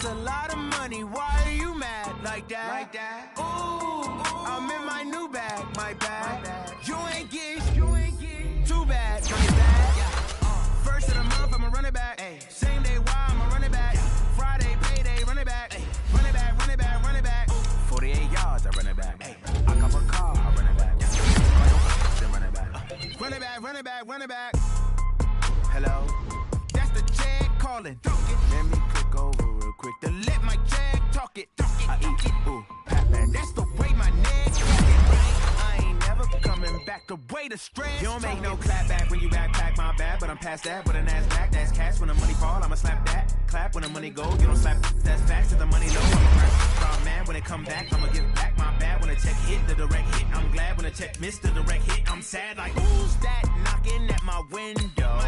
It's a lot of money, why are you mad like that? Ooh, I'm in my new bag, my bad. You ain't getting too bad, my bad. First of the month, I'ma run it back. Same day, why I'ma run it back. Friday, payday, run it back. Run it back, run it back, run it back. 48 yards, I run it back. I cop a car, I run it back. Then run it back. Run it back, run it back, run it back. Hello? That's the Jag calling. Let me click over real quick to let my Jag talk it. I eat it, ooh, pat pat. That's the way my neck talk it. I ain't never coming back the way the stress. You don't make no clap back when you backpack, my bad. But I'm past that with an ass back. That's cash when the money fall, I'ma slap that. Clap when the money go, you don't slap. That's facts to the money low. I'm a rap man when it come back. I'ma give back my bad when the check hit the direct hit. I'm glad when the check missed the direct hit. I'm sad like who's that knocking at my window?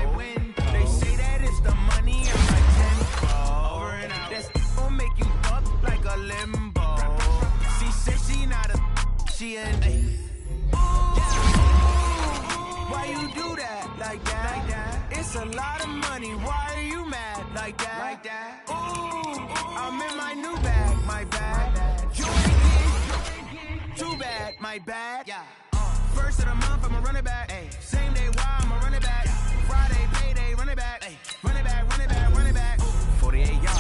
They say that it's the money. I'm like 10 over and out. That's gon' make you up like a limbo. She said she not a, she an A. Why you do that like that? It's a lot of money. Why are you mad like that? Ooh, I'm in my new bag, my bad. You ain't getting too bad, my bad. First of the month, I'ma run it back. Same day, why I'ma run it back. Friday, payday, run it back. Run it back, run it back, run it back. 48 yards.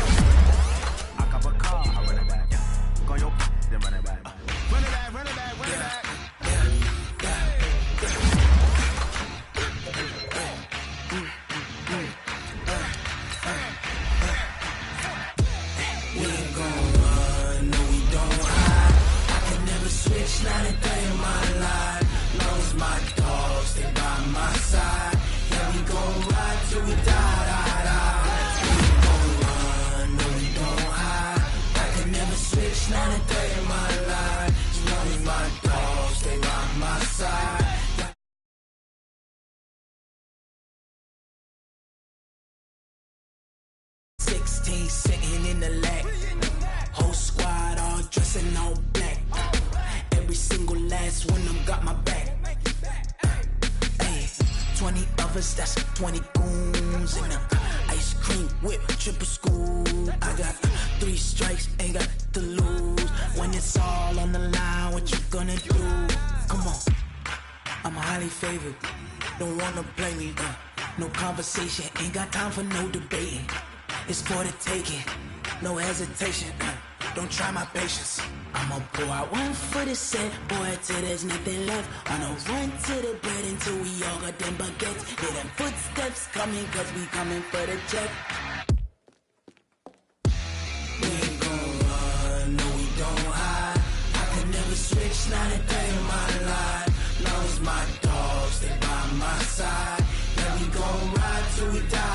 I cop a car, I run it back. Go your then run it back. Run it back, run it back, run it back. We ain't gon' run, no we don't hide. I can never switch, not a day in my life. Long as my dogs, they by my side. Yeah, we gon' ride till we die. We ain't gon' run, no we don't hide. I can never switch, not a day in my life. As long as my dogs, they by my side. 16 sitting in the lag. Whole squad all dressing all black. Every single last one of them got my back. Hey, 20 of us, that's 20 goons in the ice cream whip, triple scoop. I got 3 strikes, ain't got to lose. When it's all on the line, what you gonna do? Come on, I'm highly favored. Don't wanna play me, no conversation, ain't got time for no debating. It's for the taking, no hesitation. Don't try my patience. I'ma pour out one for the set, boy, till there's nothing left. On a run to the bread until we all got them baguettes. Hear them footsteps coming, cause we coming for the check. We ain't gon' run, no we don't hide. I can never switch, not a day in my life. Long as my dogs, they by my side. Yeah, we gon' ride till we die.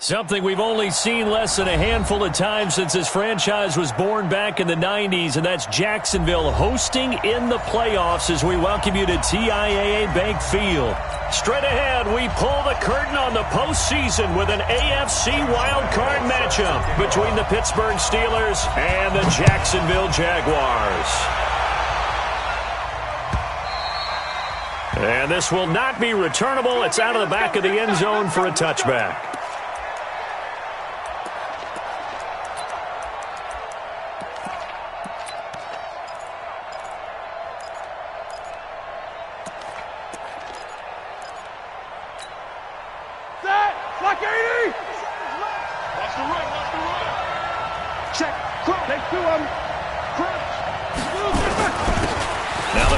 Something we've only seen less than a handful of times since this franchise was born back in the 90s, and that's Jacksonville hosting in the playoffs as we welcome you to TIAA Bank Field. Straight ahead, we pull the curtain on the postseason with an AFC wildcard matchup between the Pittsburgh Steelers and the Jacksonville Jaguars. And this will not be returnable. It's out of the back of the end zone for a touchback.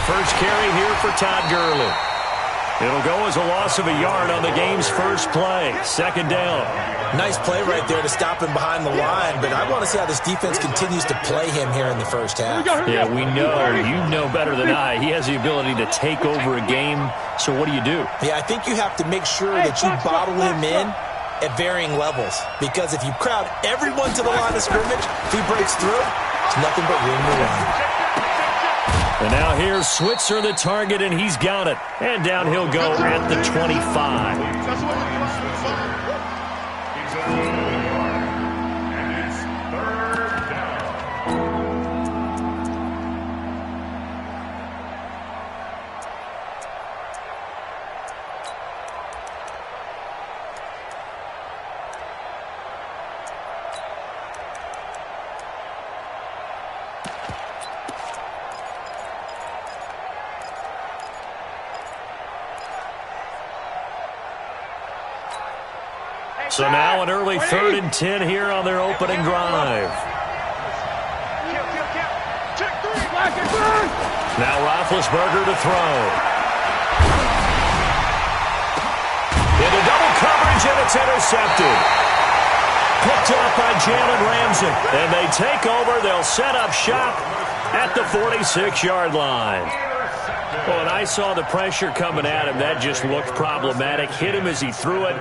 First carry here for Todd Gurley. It'll go as a loss of a yard on the game's first play. Second down. Nice play right there to stop him behind the line, but I want to see how this defense continues to play him here in the first half. Yeah, we know. You know better than I. He has the ability to take over a game. So what do you do? Yeah, I think you have to make sure that you bottle him in at varying levels, because if you crowd everyone to the line of scrimmage, if he breaks through, it's nothing but room to run. And now here's Switzer, the target, and he's got it. And down he'll go at the 25. And it's third down. So now an early 3rd and 10 here on their opening drive. Now Roethlisberger to throw. Into double coverage, and it's intercepted. Picked up by Jalen Ramsey. And they take over. They'll set up shop at the 46-yard line. Well, and I saw the pressure coming at him. That just looked problematic. Hit him as he threw it,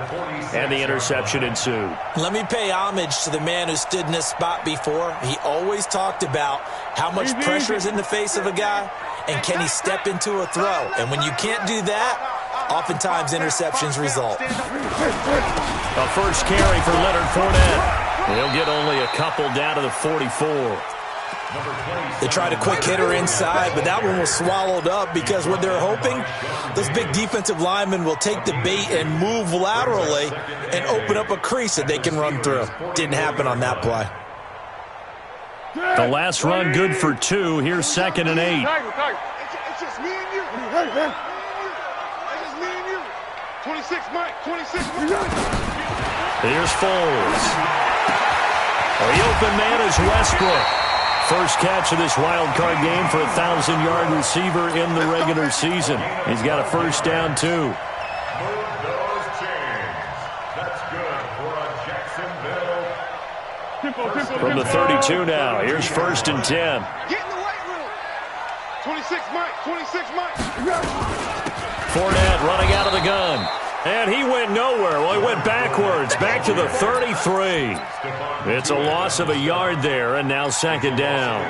and the interception ensued. Let me pay homage to the man who stood in this spot before. He always talked about how much pressure is in the face of a guy, and can he step into a throw. And when you can't do that, oftentimes interceptions result. A first carry for Leonard Fournette. He'll get only a couple down to the 44. They tried a quick hitter inside, but that one was swallowed up because what they're hoping, those big defensive linemen will take the bait and move laterally and open up a crease that they can run through. Didn't happen on that play. The last run good for 2. Here's 2nd and 8. It's just me and you. It's just me and you. 26, Mike. 26, Mike. Here's Foles. The open man is Westbrook. First catch of this wild card game for a 1,000-yard receiver in the regular season. He's got a first down, too. Move those chains. That's good for a Jacksonville. From the 32 now, here's 1st and 10. Get in the weight room. 26, Mike. 26, Mike. Fournette running out of the gun. And he went nowhere. Well, he went backwards, back to the 33. It's a loss of a yard there, and now 2nd down.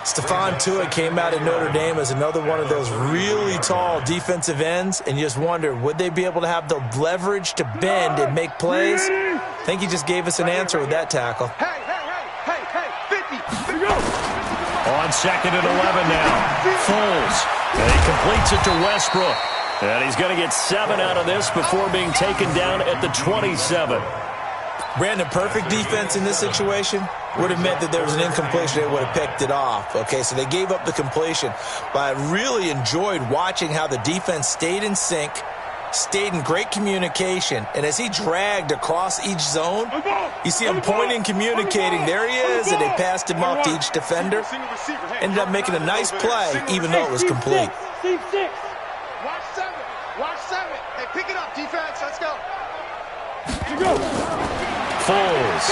Stephon Tuitt came out of Notre Dame as another one of those really tall defensive ends, and you just wonder, would they be able to have the leverage to bend and make plays? I think he just gave us an answer with that tackle. Hey, 50. On 2nd and 11 now. Foles. And he completes it to Westbrook. And he's going to get 7 out of this before being taken down at the 27. Brandon, perfect defense in this situation would have meant that there was an incompletion. They would have picked it off. Okay, so they gave up the completion. But I really enjoyed watching how the defense stayed in sync, stayed in great communication. And as he dragged across each zone, you see him pointing, communicating. There he is, and they passed him off to each defender. Ended up making a nice play, even though it was complete. Watch 7. Watch 7. Hey, pick it up, defense. Let's go. Foles.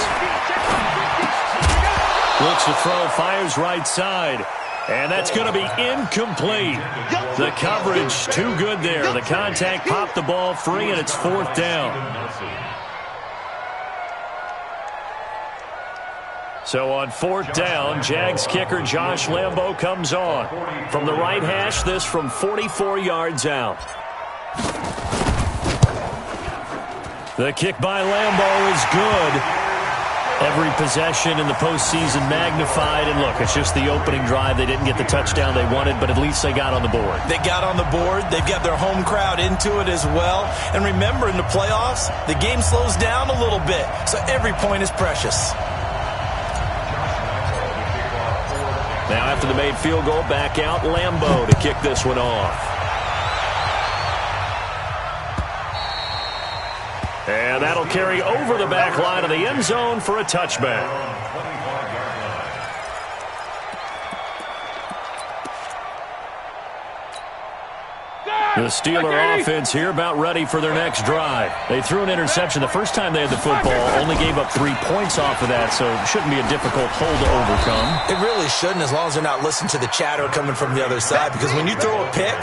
Looks to throw, fires right side. And that's going to be incomplete. The coverage too good there. The contact popped the ball free, and it's 4th down. So on 4th down, Jags kicker Josh Lambo comes on. From the right hash, this from 44 yards out. The kick by Lambo is good. Every possession in the postseason magnified. And look, it's just the opening drive. They didn't get the touchdown they wanted, but at least they got on the board. They got on the board. They've got their home crowd into it as well. And remember, in the playoffs, the game slows down a little bit. So every point is precious. Now after the made field goal, back out Lambo to kick this one off. And that'll carry over the back line of the end zone for a touchback. The Steeler offense here about ready for their next drive. They threw an interception the first time they had the football, only gave up 3 points off of that, so it shouldn't be a difficult hole to overcome. It really shouldn't, as long as they're not listening to the chatter coming from the other side, because when you throw a pick,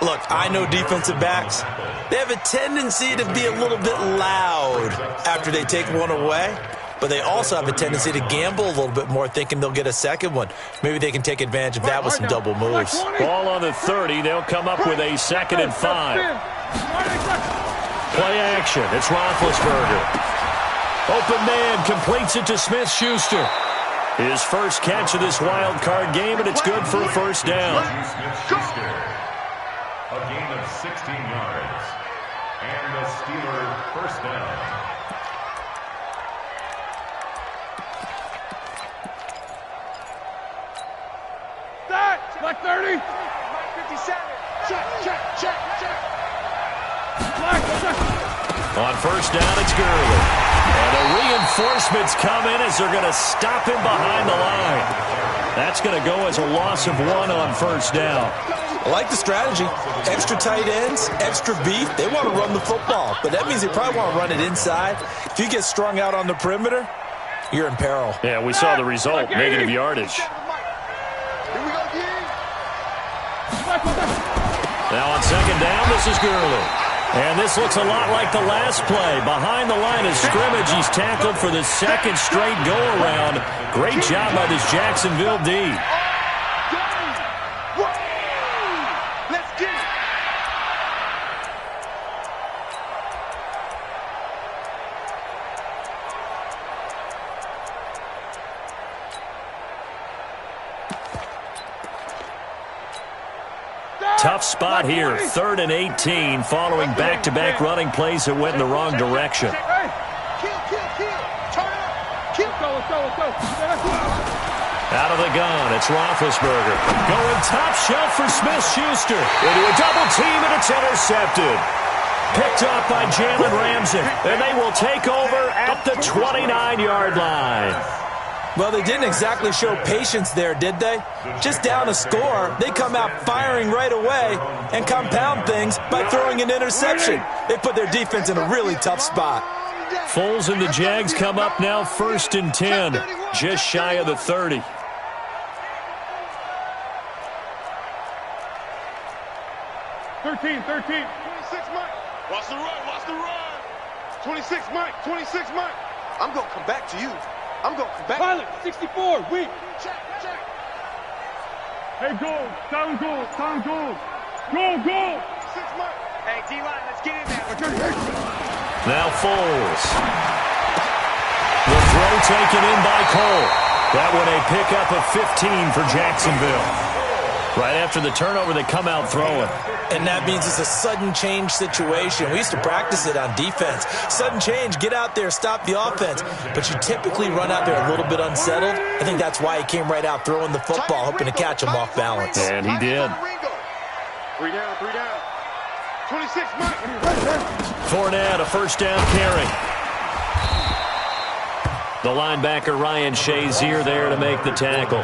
look, I know defensive backs, they have a tendency to be a little bit loud after they take one away. But they also have a tendency to gamble a little bit more, thinking they'll get a second one. Maybe they can take advantage of that with some double moves. Ball on the 30. They'll come up with a 2nd and 5. Play action. It's Roethlisberger. Open man completes it to Smith-Schuster. His first catch of this wild card game, and it's good for a first down. A gain of 16 yards. And the Steelers first down. Black 30. Black 57. Check. Black. On first down, it's Gurley. And the reinforcements come in as they're going to stop him behind the line. That's going to go as a loss of 1 on first down. I like the strategy. Extra tight ends, extra beef. They want to run the football, but that means they probably want to run it inside. If you get strung out on the perimeter, you're in peril. Yeah, we saw the result, negative yardage. Now on second down, this is Gurley. And this looks a lot like the last play. Behind the line of scrimmage, he's tackled for the second straight go-around. Great job by this Jacksonville D. Let's get it. Tough spot here, 3rd and 18, following back-to-back running plays that went in the wrong direction. Hey, kill. Turn up. Kill. Let's go. Out of the gun, it's Roethlisberger. Going top shelf for Smith-Schuster. Into a double team, and it's intercepted. Picked off by Jalen Ramsey, and they will take over at the 29-yard line. Well, they didn't exactly show patience there, did they? Just down a score, they come out firing right away and compound things by throwing an interception. They put their defense in a really tough spot. Foles and the Jags come up now 1st and 10, just shy of the 30. Thirteen. 26 Mike. Watch the run. 26 Mike. I'm going to come back to you. I'm going to come back. Pilot, 64, weak. Check. Hey, go. Down goal. Go. 6 Mike. Hey, D-line, let's get in there. Now Foles. The throw taken in by Cole. That one a pickup of 15 for Jacksonville. Right after the turnover, they come out throwing. And that means it's a sudden change situation. We used to practice it on defense. Sudden change, get out there, stop the offense. But you typically run out there a little bit unsettled. I think that's why he came right out throwing the football, hoping to catch him off balance. And he did. 3 down. 26 Mike. Fournette, a first down carry. The linebacker, Ryan Shazier, there to make the tackle.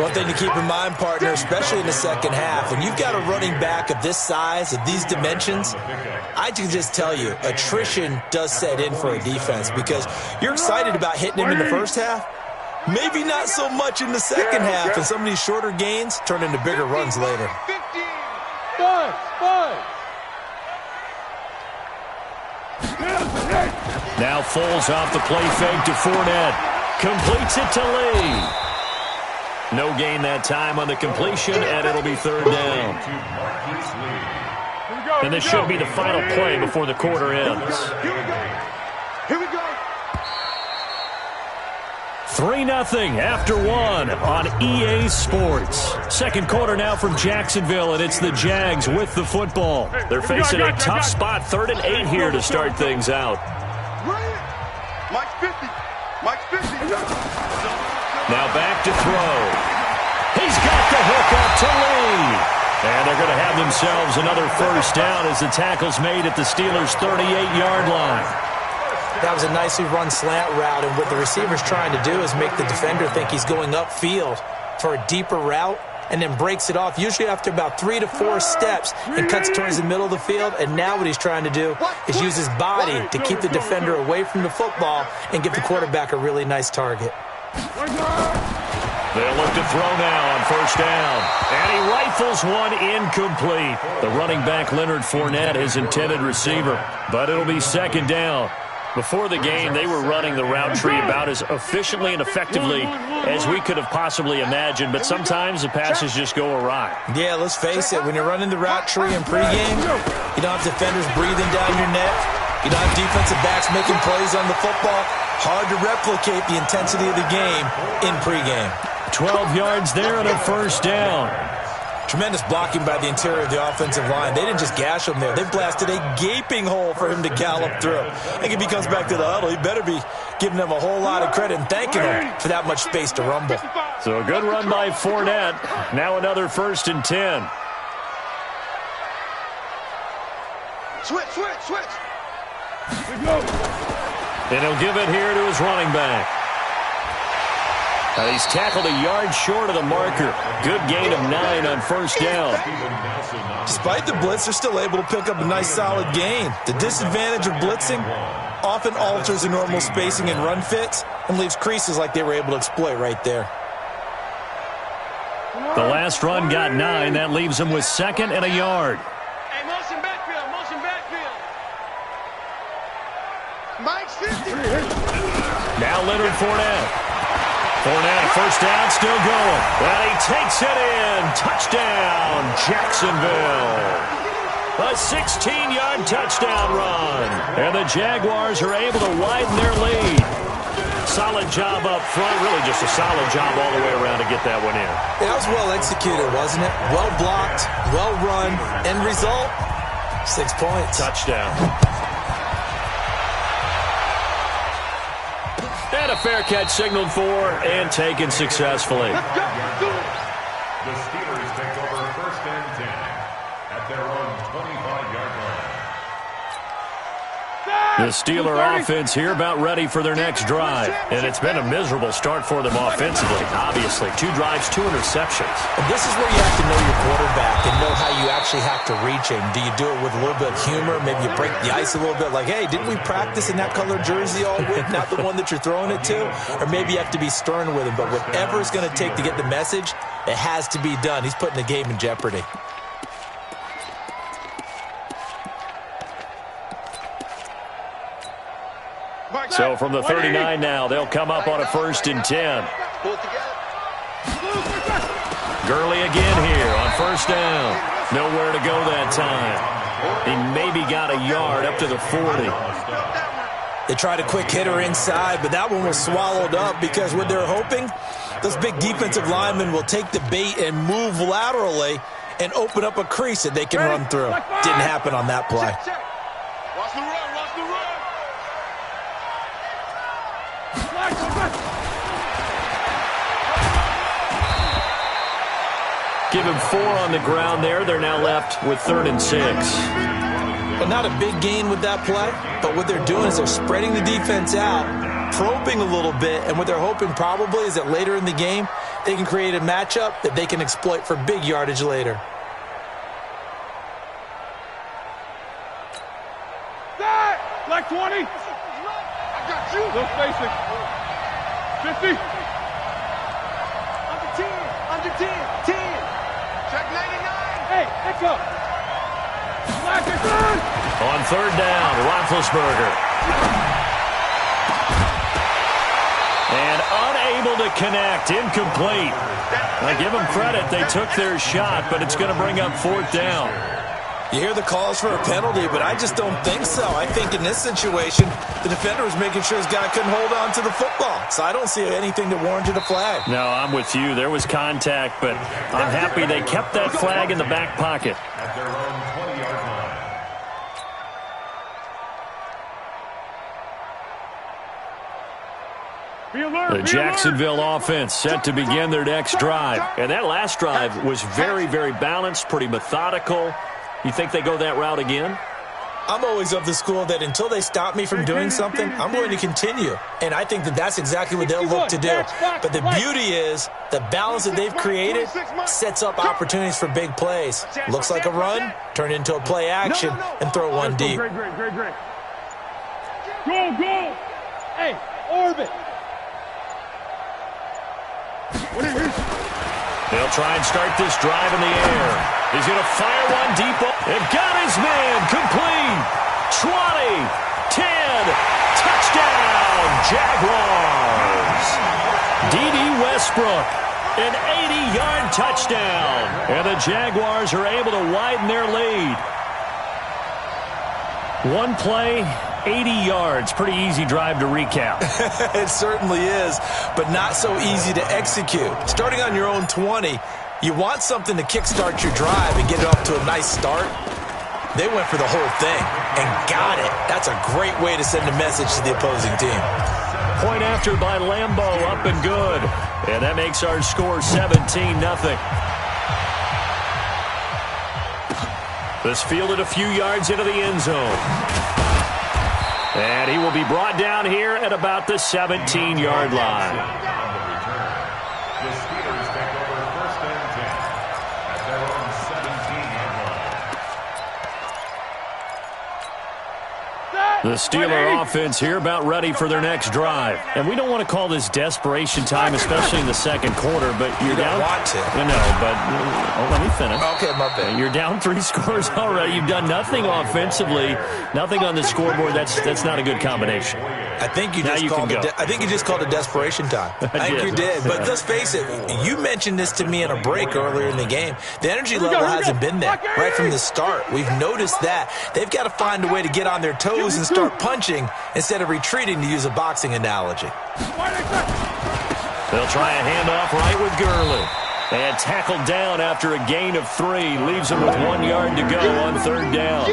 One thing to keep in mind, partner, especially in the second half, when you've got a running back of this size, of these dimensions, I can just tell you, attrition does set in for a defense because you're excited about hitting him in the first half. Maybe not so much in the second half, and some of these shorter gains turn into bigger runs later. 5. Now Foles off the play fake to Fournette. Completes it to Lee. No gain that time on the completion, and it'll be 3rd down. And this should be the final play before the quarter ends. Here we go. 3-0 after 1 on EA Sports. Second quarter now from Jacksonville, and it's the Jags with the football. They're facing a tough spot, 3rd and 8 here to start things out. Mike's 50. Now back to throw. He's got the hook up to Lee. And they're going to have themselves another first down as the tackle's made at the Steelers' 38-yard line. That was a nicely run slant route, and what the receiver's trying to do is make the defender think he's going upfield for a deeper route and then breaks it off, usually after about 3 to 4 steps, and cuts towards the middle of the field. And now what he's trying to do is use his body to keep the defender away from the football and give the quarterback a really nice target. They'll look to throw now on first down. And he rifles one incomplete. The running back, Leonard Fournette, his intended receiver. But it'll be 2nd down. Before the game, they were running the route tree about as efficiently and effectively as we could have possibly imagined, but sometimes the passes just go awry. Yeah, let's face it, when you're running the route tree in pregame, you don't have defenders breathing down your neck. You don't have defensive backs making plays on the football. Hard to replicate the intensity of the game in pregame. 12 yards there and a first down. Tremendous blocking by the interior of the offensive line. They didn't just gash him there. They blasted a gaping hole for him to gallop through. I think if he comes back to the huddle, he better be giving them a whole lot of credit and thanking them for that much space to rumble. So a good run by Fournette. Now another 1st and 10. Switch. And he'll give it here to his running back. He's tackled a yard short of the marker. Good gain of 9 on first down. Despite the blitz, they're still able to pick up a nice solid gain. The disadvantage of blitzing often alters the normal spacing and run fits and leaves creases like they were able to exploit right there. The last run got 9. That leaves him with 2nd and a yard. Hey, motion backfield, motion backfield. Mike's 50. Now Leonard Fournette. Fournette, first down, still going. And he takes it in. Touchdown, Jacksonville. A 16-yard touchdown run. And the Jaguars are able to widen their lead. Solid job up front. Really just a solid job all the way around to get that one in. That was well executed, wasn't it? Well blocked, well run. End result, 6 points. Touchdown. And a fair catch signaled for and taken successfully. The Steelers take over 1st and 10 at their own 25-yard line. The Steeler offense here about ready for their next drive. And it's been a miserable start for them offensively, obviously. 2 drives, 2 interceptions. And this is where you have to know your quarterback and know how you actually have to reach him. Do you do it with a little bit of humor? Maybe you break the ice a little bit like, hey, didn't we practice in that color jersey all week? Not the one that you're throwing it to? Or maybe you have to be stern with him. But whatever it's going to take to get the message, it has to be done. He's putting the game in jeopardy. So from the 39 now, they'll come up on a 1st and 10. Gurley again here on 1st down. Nowhere to go that time. He maybe got a yard up to the 40. They tried a quick hitter inside, but that one was swallowed up because what they're hoping, those big defensive linemen will take the bait and move laterally and open up a crease that they can run through. Didn't happen on that play. Watch the run, watch the run. Give him 4 on the ground there. They're now left with 3rd and 6. But not a big gain with that play. But what they're doing is they're spreading the defense out, probing a little bit, and what they're hoping probably is that later in the game, they can create a matchup that they can exploit for big yardage later. Like 20. I got you. No spacing. 50. Under 10. Under 10. 10. Check 99. Hey, echo. On 3rd down, Roethlisberger. And unable to connect. Incomplete. I give them credit. They took their shot, but it's going to bring up 4th down. You hear the calls for a penalty, but I just don't think so. I think in this situation, the defender was making sure his guy couldn't hold on to the football. So I don't see anything that warranted a flag. No, I'm with you. There was contact, but I'm happy they kept that flag in the back pocket. At their own 20-yard line. The Jacksonville offense set to begin their next drive. And that last drive was very, very balanced, pretty methodical. You think they go that route again? I'm always of the school that until they stop me from doing something, I'm going to continue. And I think that that's exactly what they'll look to do. But the beauty is the balance that they've created sets up opportunities for big plays. Looks like a run, turn into a play action, and throw one deep. Great. Go. Hey, orbit. They'll try and start this drive in the air. He's going to fire one deep. And got his man. Complete. 20. 10. Touchdown. Jaguars. D.D. Westbrook. An 80-yard touchdown. And the Jaguars are able to widen their lead. One play, 80 yards. Pretty easy drive to recap. It certainly is, but not so easy to execute. Starting on your own 20, you want something to kickstart your drive and get it off to a nice start. They went for the whole thing and got it. That's a great way to send a message to the opposing team. Point after by Lambo, up and good. And that makes our score 17-0. This fielded a few yards into the end zone. And he will be brought down here at about the 17-yard line. The Steelers take over 1st and 10 at their own 17-yard line. The Steeler offense here about ready for their next drive. And we don't want to call this desperation time, especially in the second quarter, but you're down. You don't want to. No, but let me finish. Okay, my bad. You're down 3 scores already. You've done nothing offensively, nothing on the scoreboard. That's not a good combination. I think you just called it desperation time. I think you did. But let's face it, you mentioned this to me in a break earlier in the game. The energy level hasn't been there right from the start. We've noticed that. They've got to find a way to get on their toes and start punching instead of retreating, to use a boxing analogy. They'll try a handoff right with Gurley. And tackled down after a gain of 3. Leaves him with 1 yard to go on 3rd down.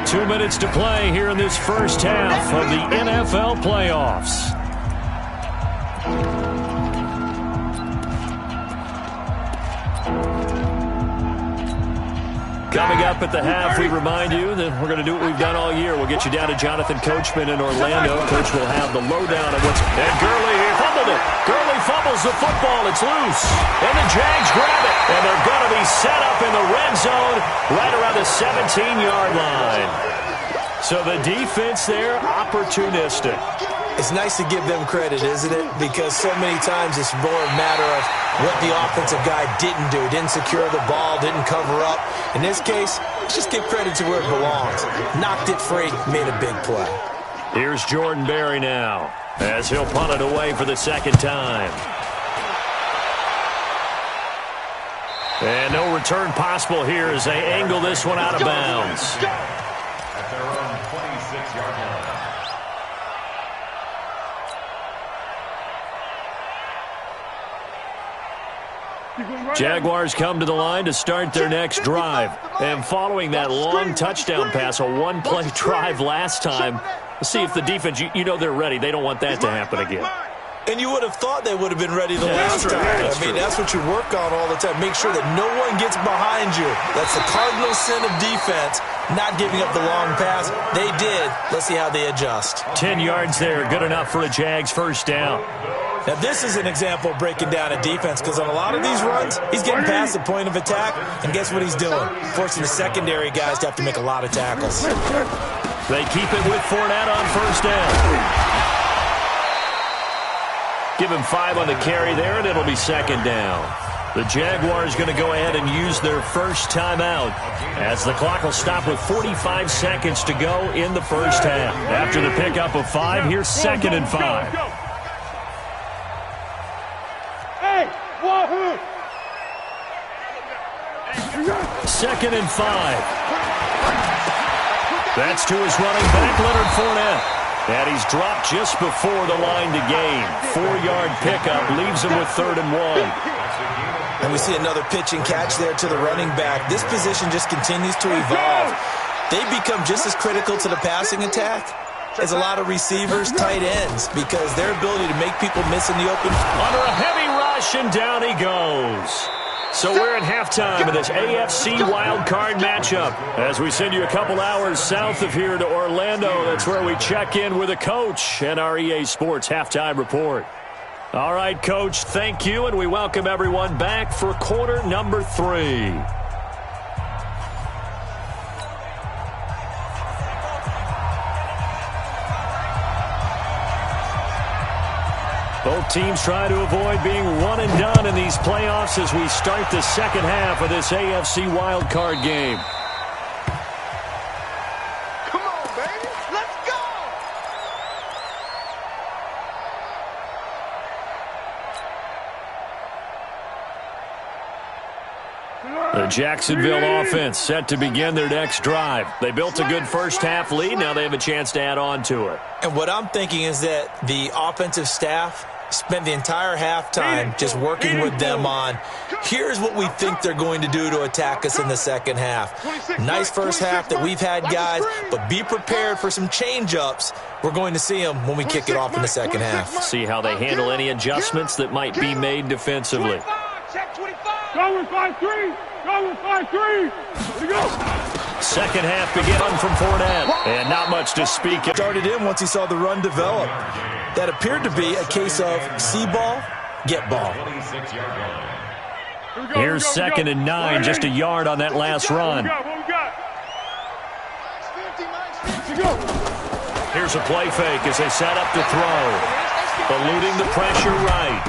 2 minutes to play here in this first half of the NFL playoffs. Coming up at the half, we remind you that we're going to do what we've done all year. We'll get you down to Jonathan Coachman in Orlando. Coach will have the lowdown of what's... And Gurley, he fumbled it. Gurley fumbles the football. It's loose. And the Jags grab it. And they're going to be set up in the red zone right around the 17-yard line. So the defense there, opportunistic. It's nice to give them credit, isn't it? Because so many times it's more a matter of what the offensive guy didn't do. Didn't secure the ball, didn't cover up. In this case, let's just give credit to where it belongs. Knocked it free, made a big play. Here's Jordan Berry now, as he'll punt it away for the second time. And no return possible here as they angle this one out of bounds. At their own 26-yard line. Jaguars come to the line to start their next drive. And following that long touchdown pass, a one-play drive last time, let's see if the defense, you know they're ready. They don't want that to happen again. And you would have thought they would have been ready the last time. That's what you work on all the time. Make sure that no one gets behind you. That's the cardinal sin of defense, not giving up the long pass. They did. Let's see how they adjust. 10 yards there, good enough for a Jags first down. Now, this is an example of breaking down a defense, because on a lot of these runs, he's getting past the point of attack, and guess what he's doing? Forcing the secondary guys to have to make a lot of tackles. They keep it with Fournette on first down. Give him 5 on the carry there, and it'll be second down. The Jaguars going to go ahead and use their first timeout as the clock will stop with 45 seconds to go in the first half. After the pickup of 5, here's 2nd and 5. Second and 5. That's to his running back, Leonard Fournette. And he's dropped just before the line to gain. 4-yard pickup leaves him with 3rd and 1. And we see another pitch and catch there to the running back. This position just continues to evolve. They become just as critical to the passing attack as a lot of receivers, tight ends, because their ability to make people miss in the open. Under a heavy rush, and down he goes. So we're at halftime of this AFC wildcard matchup as we send you a couple hours south of here to Orlando. That's where we check in with a coach and our EA Sports halftime report. All right, Coach, thank you, and we welcome everyone back for quarter number 3. Both teams try to avoid being one and done in these playoffs as we start the second half of this AFC wildcard game. Come on, baby. Let's go. The Jacksonville offense set to begin their next drive. They built a good first half lead. Now they have a chance to add on to it. And what I'm thinking is that the offensive staff spent the entire halftime just working with them on, here's what we think they're going to do to attack us in the second half. Nice first half that we've had, guys, but be prepared for some change-ups. We're going to see them when we kick it off in the second half. See how they handle any adjustments that might be made defensively. Check 25. Go with 5-3. Go with 5-3. Here we go. second half begin from Fournette. And not much to speak of. Started in once he saw the run develop. That appeared to be a case of see ball, get ball. Here's 2nd and 9, just a yard on that last run. Here's a play fake as they set up to throw. Eluding the pressure right.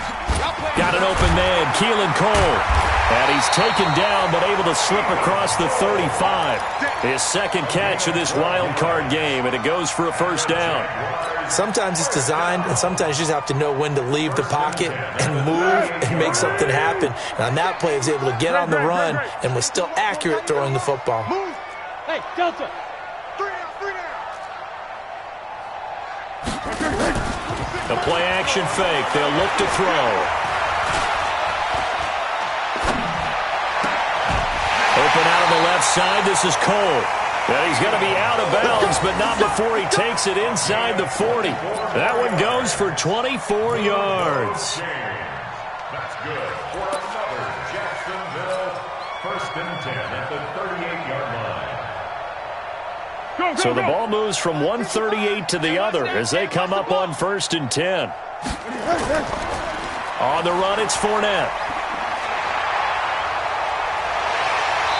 Got an open man, Keelan Cole. And he's taken down, but able to slip across the 35. His second catch of this wild card game, and it goes for a first down. Sometimes it's designed, and sometimes you just have to know when to leave the pocket and move and make something happen. And on that play, he was able to get on the run and was still accurate throwing the football. Hey, Delta. The play-action fake. They'll look to throw. Open out on the left side. This is Cole. And he's going to be out of bounds, but not before he takes it inside the 40. That one goes for 24 yards. That's good for another Jacksonville 1st and 10 at the 38-yard line. So the ball moves from 138 to the other as they come up on 1st and 10. On the run, it's Fournette.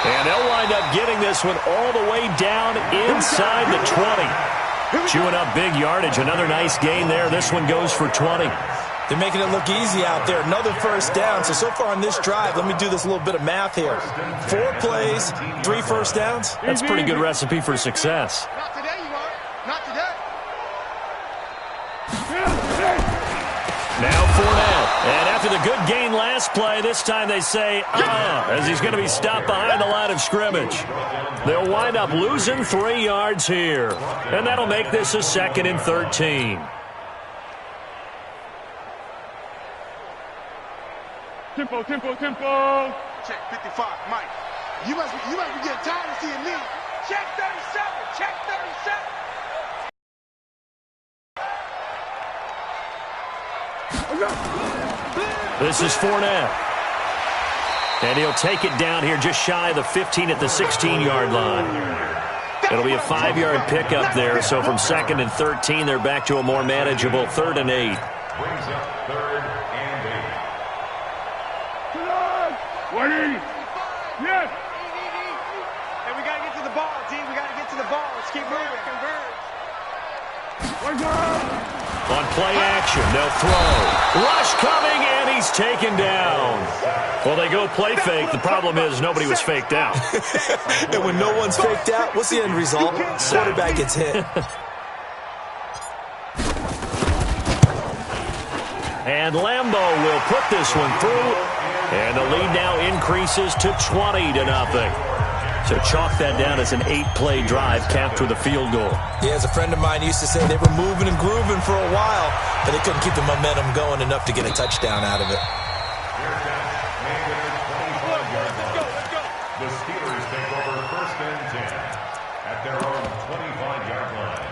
And they'll wind up getting this one all the way down inside the 20. Chewing up big yardage. Another nice gain there. This one goes for 20. They're making it look easy out there. Another first down. So far on this drive, let me do this little bit of math here. 4 plays, 3 first downs. That's a pretty good recipe for success. Not today, you are. Not today. Now Fournette. And after the good gain last play, this time they say, as he's going to be stopped behind the line of scrimmage. They'll wind up losing 3 yards here. And that'll make this a 2nd and 13. Tempo. Check 55, Mike. You must be getting tired of seeing me. Check 37. Check 37. This is Fournette. And he'll take it down here just shy of the 15 at the 16-yard line. It'll be a 5-yard pickup there. So from 2nd and 13, they're back to a more manageable 3rd and 8. Brings up 3rd and 8. Yes. And we got to get to the ball, team. We got to get to the ball. Let's keep moving. On play action, they'll throw. Rush coming, and he's taken down. Well, they go play fake. The problem is nobody was faked out. And when no one's faked out, what's the end result? Quarterback gets hit. And Lambeau will put this one through. And the lead now increases to 20-0. So chalk that down as an 8-play drive capped with a field goal. Yeah, as a friend of mine used to say, they were moving and grooving for a while, but they couldn't keep the momentum going enough to get a touchdown out of it. The Steelers take over 1st and 10 at their own 25-yard line.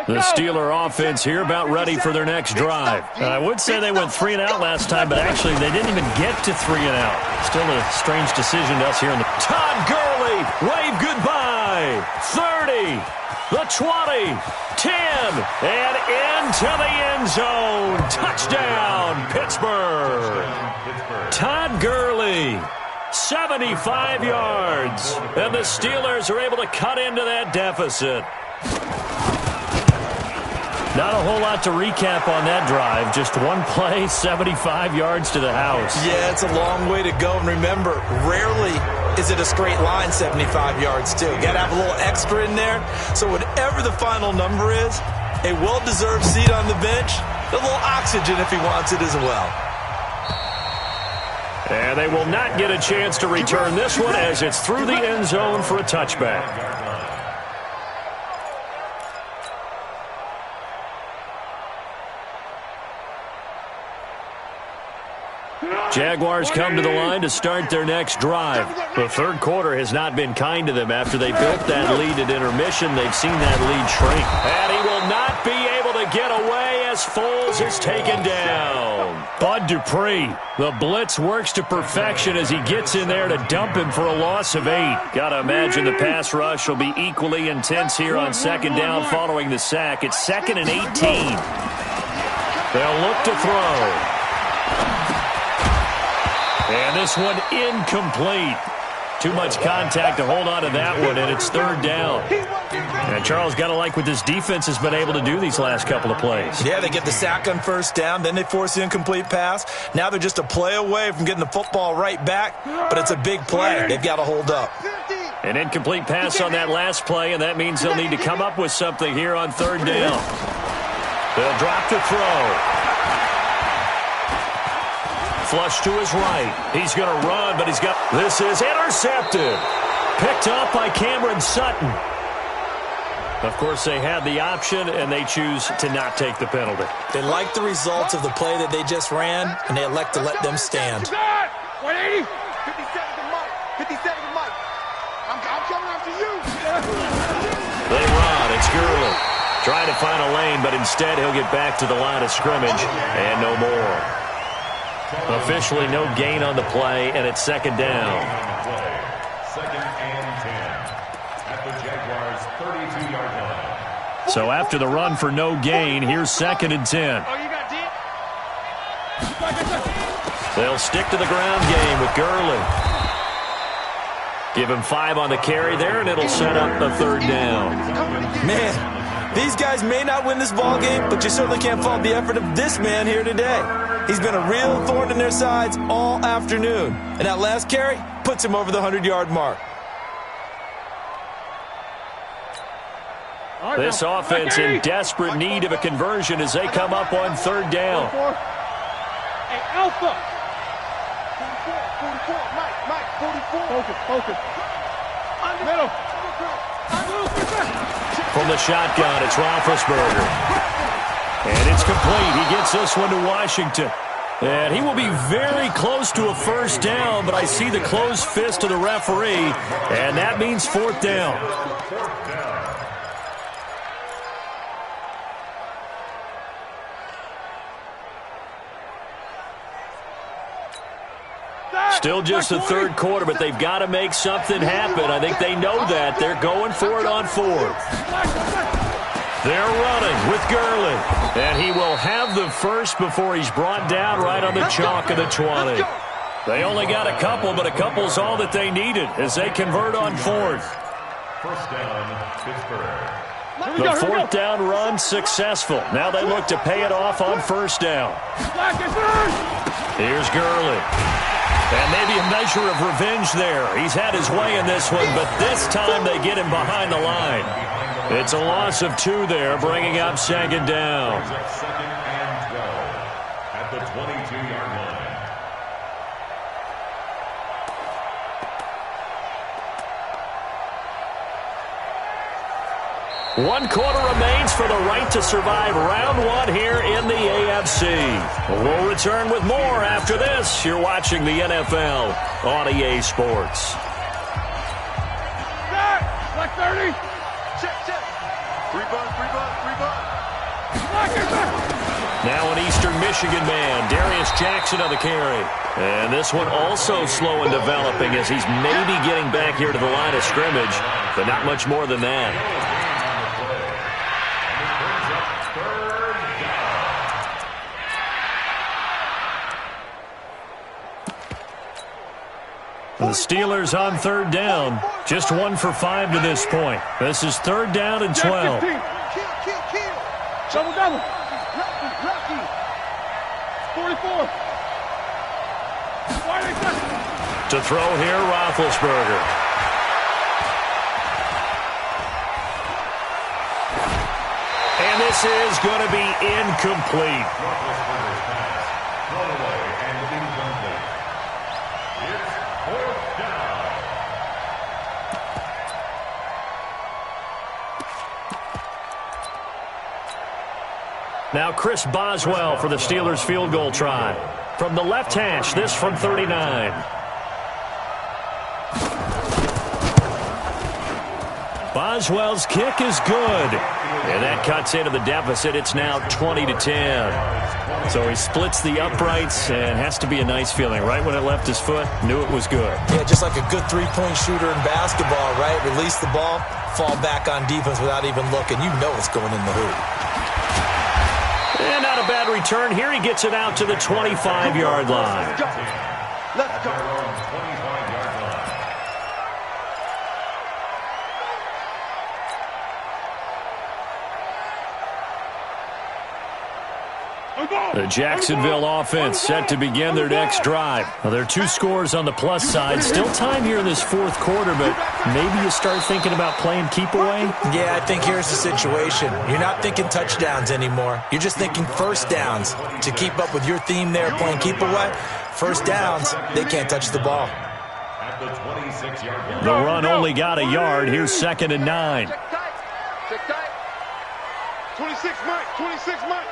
The Steeler offense here about ready for their next drive. I would say they went 3 and out last time, but actually they didn't even get to 3 and out. Still a strange decision to us here in the... Todd Gurley, wave goodbye. 30, the 20, 10, and into the end zone. Touchdown, Pittsburgh. Todd Gurley, 75 yards. And the Steelers are able to cut into that deficit. Not a whole lot to recap on that drive. Just one play, 75 yards to the house. Yeah, it's a long way to go. And remember, rarely is it a straight line 75 yards, too. Got to have a little extra in there. So whatever the final number is, a well-deserved seat on the bench, a little oxygen if he wants it as well. And they will not get a chance to return this one as it's through the end zone for a touchback. Jaguars come to the line to start their next drive. The third quarter has not been kind to them after they built that lead at intermission. They've seen that lead shrink. And he will not be able to get away as Foles is taken down. Bud Dupree, the blitz works to perfection as he gets in there to dump him for a loss of 8. Got to imagine the pass rush will be equally intense here on second down following the sack. It's 2nd and 18. They'll look to throw. And this one incomplete. Too much contact to hold on to that one, and it's 3rd down. And Charles, got to like what this defense has been able to do these last couple of plays. Yeah, they get the sack on 1st down, then they force the incomplete pass. Now they're just a play away from getting the football right back, but it's a big play. They've got to hold up. An incomplete pass on that last play, and that means they'll need to come up with something here on 3rd down. They'll drop to throw. Flush to his right. He's going to run, but he's got... This is intercepted. Picked up by Cameron Sutton. Of course, they had the option, and they choose to not take the penalty. They like the results of the play that they just ran, and they elect to let them stand. 180. 57 to Mike. 57 to Mike. I'm coming after you. They run. It's Gurley. Trying to find a lane, but instead he'll get back to the line of scrimmage, and no more. Officially no gain on the play, and it's 2nd down. 2nd and 10 at the Jaguars' 32-yard line. So after the run for no gain, here's 2nd and 10. They'll stick to the ground game with Gurley. Give him 5 on the carry there, and it'll set up the 3rd down. Man, these guys may not win this ball game, but you certainly can't fault the effort of this man here today. He's been a real thorn in their sides all afternoon. And that last carry puts him over the 100-yard mark. This offense in desperate need of a conversion as they come up on 3rd down. Hey, Alpha. 44, Mike, 44. Focus. Middle. From the shotgun, it's Roethlisberger. And it's complete. He gets this one to Washington. And he will be very close to a 1st down, but I see the closed fist of the referee, and that means 4th down. Still just the 3rd quarter, but they've got to make something happen. I think they know that. They're going for it on 4th. They're running with Gurley. And he will have the first before he's brought down right on the chalk of the 20. They only got a couple, but a couple's all that they needed as they convert on 4th. 1st down, Pittsburgh. The 4th down run successful. Now they look to pay it off on 1st down. Here's Gurley. And maybe a measure of revenge there. He's had his way in this one, but this time they get him behind the line. It's a loss of 2 there, bringing up 2nd down. 2nd and 12 at the 22-yard line. 1 quarter remains for the right to survive round 1 here in the AFC. We'll return with more after this. You're watching the NFL on EA Sports. Black 30. Check. 3 bucks. Now an Eastern Michigan man, Darius Jackson on the carry. And this one also slow in developing as he's maybe getting back here to the line of scrimmage, but not much more than that. The Steelers on 3rd down, just 1 for 5 to this point. This is 3rd down and 12. Kill. Double. Rocky. 44. To throw here, Roethlisberger. And this is going to be incomplete. Roethlisberger's pass thrown away and incomplete. It's 4th down. Now Chris Boswell for the Steelers field goal try. From the left hash, this from 39. Boswell's kick is good. And that cuts into the deficit. It's now 20-10. So he splits the uprights, and has to be a nice feeling. Right when it left his foot, knew it was good. Yeah, just like a good three-point shooter in basketball, right? Release the ball, fall back on defense without even looking. You know it's going in the hoop. And not a bad return. Here he gets it out to the 25-yard line. Let's go. The Jacksonville offense set to begin their next drive. Now, there are 2 scores on the plus side. Still time here in this fourth quarter, but maybe you start thinking about playing keep away? Yeah, I think here's the situation. You're not thinking touchdowns anymore. You're just thinking first downs. To keep up with your theme there, playing keep away, first downs, they can't touch the ball. At the 26-yard line. The run only got a yard. Here's 2nd and 9. Check tight. Check tight. 26 Mike. 26 Mike.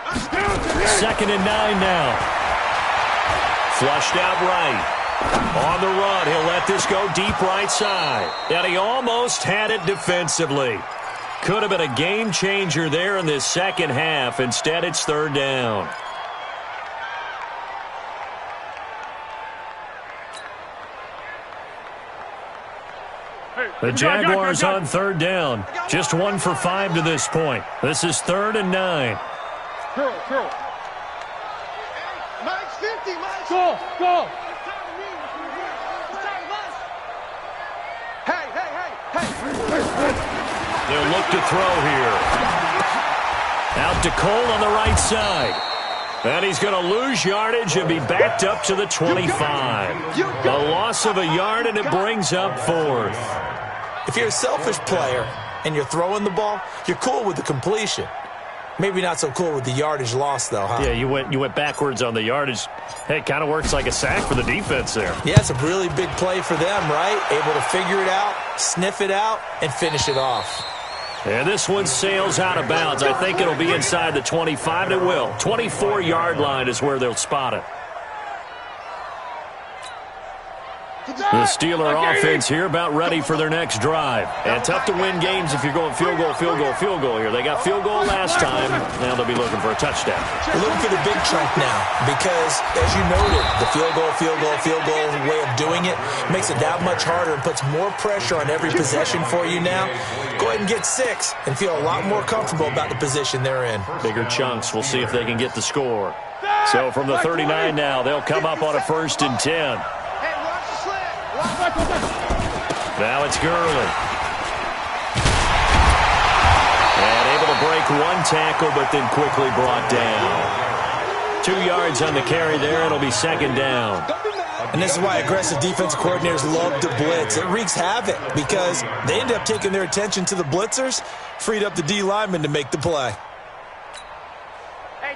2nd and 9 now. Flushed out right. On the run, he'll let this go deep right side. And he almost had it defensively. Could have been a game changer there in this second half. Instead, it's 3rd down. The Jaguars on 3rd down. Just 1 for 5 to this point. This is 3rd and 9. Curl. Mike's 50, Mike. Go. Hey. They'll look to throw here. Out to Cole on the right side. And he's going to lose yardage and be backed up to the 25. A loss of a yard, and it brings up 4th. If you're a selfish player and you're throwing the ball, you're cool with the completion. Maybe not so cool with the yardage loss, though, huh? Yeah, you went backwards on the yardage. Hey, it kind of works like a sack for the defense there. Yeah, it's a really big play for them, right? Able to figure it out, sniff it out, and finish it off. And this one sails out of bounds. I think it'll be inside the 25, and it will. 24-yard line is where they'll spot it. The Steeler offense here about ready for their next drive. And tough to win games if you're going field goal here. They got field goal last time. Now they'll be looking for a touchdown. We're looking for the big chunk now because, as you noted, the field goal way of doing it makes it that much harder and puts more pressure on every possession for you now. Go ahead and get 6 and feel a lot more comfortable about the position they're in. Bigger chunks. We'll see if they can get the score. So from the 39 now, they'll come up on a 1st and 10. Now it's Gurley. And able to break 1 tackle, but then quickly brought down. 2 yards on the carry there. It'll be 2nd down. And this is why aggressive defensive coordinators love to blitz. It wreaks havoc because they end up taking their attention to the blitzers, freed up the D lineman to make the play.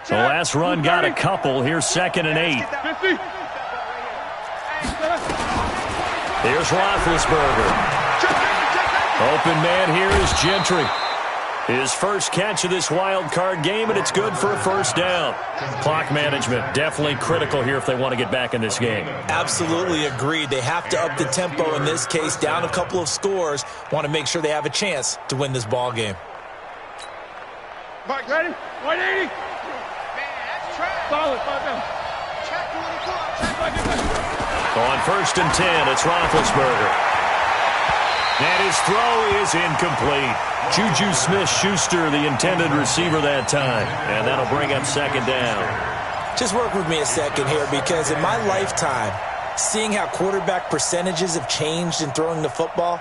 The last run got a couple. Here's 2nd and 8. Here's Roethlisberger. Open man here is Gentry. His first catch of this wild card game, and it's good for a 1st down. Clock management definitely critical here if they want to get back in this game. Absolutely agreed. They have to up the tempo in this case, down a couple of scores. Want to make sure they have a chance to win this ball game. Mike, ready? 180. Man, that's trash. Solid. Check 24. On 1st and 10, it's Roethlisberger. And his throw is incomplete. Juju Smith-Schuster, the intended receiver that time. And that'll bring up 2nd down. Just work with me a second here because in my lifetime, seeing how quarterback percentages have changed in throwing the football,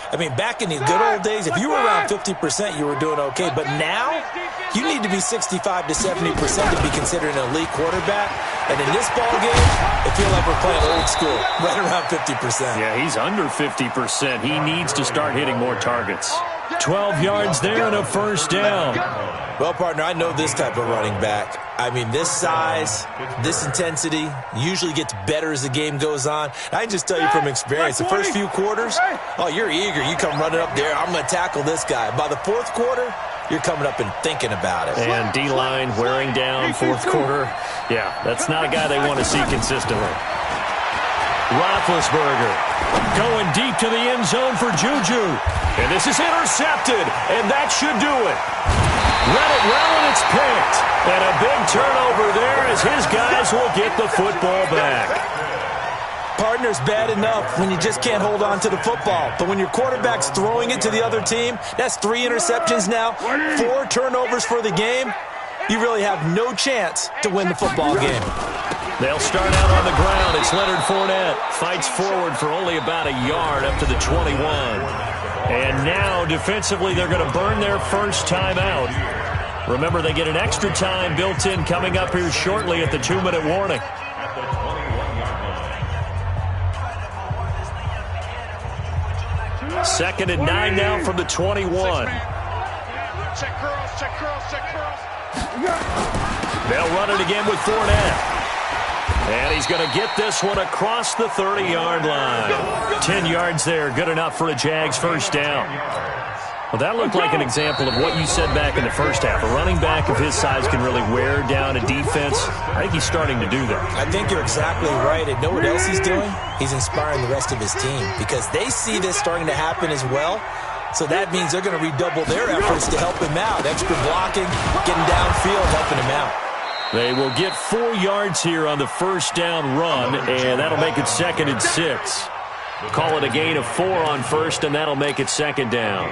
I mean, back in the good old days, if you were around 50%, you were doing okay. But now, you need to be 65 to 70% to be considered an elite quarterback. And in this ball game, I feel like we're playing old school, right around 50%. Yeah, he's under 50%. He needs to start hitting more targets. 12 yards there and a 1st down. Well, partner, I know this type of running back. I mean, this size, this intensity usually gets better as the game goes on. I can just tell you from experience, the first few quarters, oh, you're eager. You come running up there, I'm going to tackle this guy. By the 4th quarter, you're coming up and thinking about it. And D-line wearing down 4th quarter. Yeah, that's not a guy they want to see consistently. Roethlisberger going deep to the end zone for Juju. And this is intercepted, and that should do it. Read it well, and it's picked. And a big turnover there as his guys will get the football back. Partner's bad enough when you just can't hold on to the football. But when your quarterback's throwing it to the other team, that's 3 interceptions now, 4 turnovers for the game. You really have no chance to win the football game. They'll start out on the ground. It's Leonard Fournette. Fights forward for only about a yard up to the 21. And now, defensively, they're going to burn their first time out. Remember, they get an extra time built in coming up here shortly at the 2-minute warning. Second and 9 now from the 21. Check curls, check curls, check curls. They'll run it again with Fournette. And he's going to get this one across the 30-yard line. 10 yards there, good enough for a Jags first down. Well, that looked like an example of what you said back in the first half. A running back of his size can really wear down a defense. I think he's starting to do that. I think you're exactly right. And know what else he's doing? He's inspiring the rest of his team because they see this starting to happen as well. So that means they're going to redouble their efforts to help him out. Extra blocking, getting downfield, helping him out. They will get 4 yards here on the first down run, and that'll make it 2nd and 6. Call it a gain of 4 on first, and that'll make it 2nd down.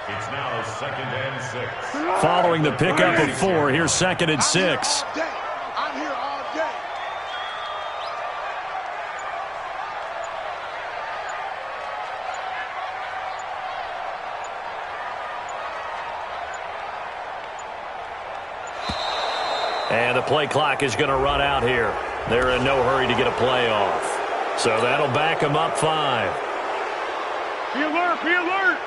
It's now 2nd and 6. Following the pickup of 4, here's 2nd and 6. I'm here all day. And the play clock is going to run out here. They're in no hurry to get a play off. So that'll back them up 5. Be alert, be alert.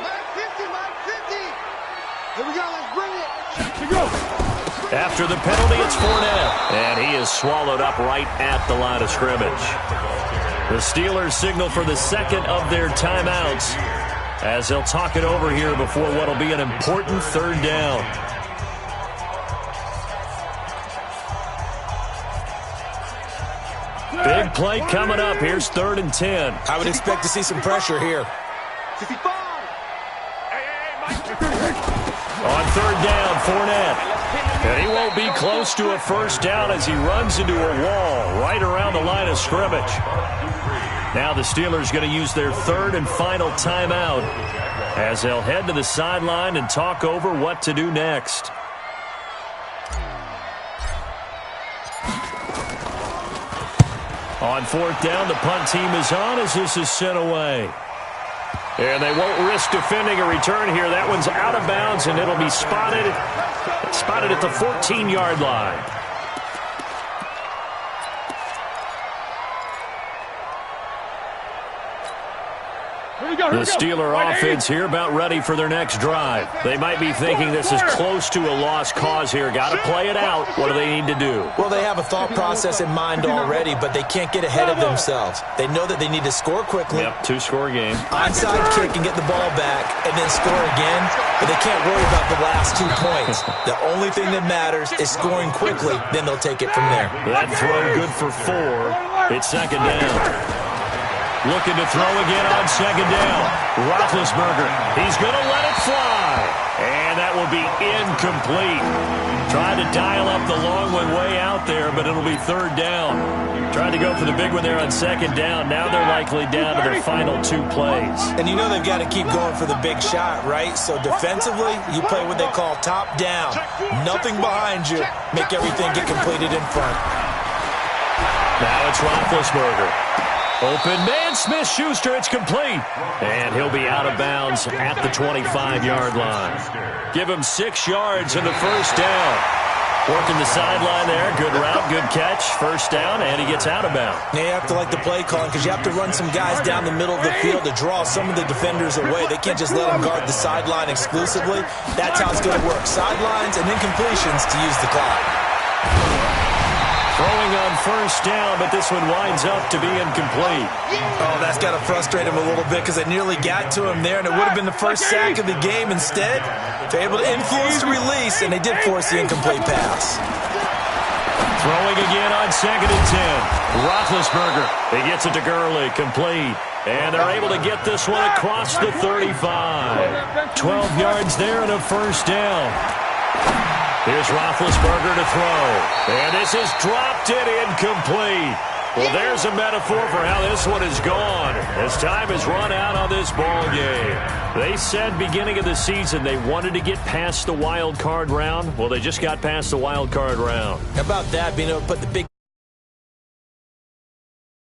Mike 50, Mike 50. Here we go, let's bring it. Here we go. After the penalty, it's Fournette. And he is swallowed up right at the line of scrimmage. The Steelers signal for the second of their timeouts as they'll talk it over here before what will be an important 3rd down. Big play coming up. Here's 3rd and 10. I would expect to see some pressure here. 65. On 3rd down, Fournette. And he won't be close to a first down as he runs into a wall right around the line of scrimmage. Now the Steelers going to use their 3rd and final timeout as they'll head to the sideline and talk over what to do next. On 4th down, the punt team is on as this is sent away. And they won't risk defending a return here. That one's out of bounds, and it'll be spotted at the 14-yard line. The Steeler offense here about ready for their next drive. They might be thinking this is close to a lost cause here. Got to play it out. What do they need to do? Well, they have a thought process in mind already, but they can't get ahead of themselves. They know that they need to score quickly. Yep, 2-score game. Onside kick and get the ball back and then score again, but they can't worry about the last 2 points. The only thing that matters is scoring quickly, then they'll take it from there. That throw good for 4. It's 2nd down. Looking to throw again on 2nd down. Roethlisberger, he's going to let it fly. And that will be incomplete. Tried to dial up the long one way out there, but it'll be 3rd down. Tried to go for the big one there on 2nd down. Now they're likely down to their final 2 plays. And you know they've got to keep going for the big shot, right? So defensively, you play what they call top down. Nothing behind you. Make everything get completed in front. Now it's Roethlisberger. Open man, Smith-Schuster, it's complete. And he'll be out of bounds at the 25-yard line. Give him 6 yards in the first down. Working the sideline there. Good route, good catch. First down, and he gets out of bounds. Now you have to like the play calling because you have to run some guys down the middle of the field to draw some of the defenders away. They can't just let them guard the sideline exclusively. That's how it's going to work. Sidelines and then completions to use the clock. Throwing on first down, but this one winds up to be incomplete. Oh, that's got to frustrate him a little bit because they nearly got to him there, and it would have been the first sack of the game. Instead, they're able to influence the release, and they did force the incomplete pass. Throwing again on 2nd and 10. Roethlisberger. He gets it to Gurley. Complete. And they're able to get this one across the 35. 12 yards there and a first down. Here's Roethlisberger to throw. And this is dropped it incomplete. Well, there's a metaphor for how this one is gone as time has run out on this ball game. They said beginning of the season they wanted to get past the wild card round. Well, they just got past the wild card round. How about that, being able to put the big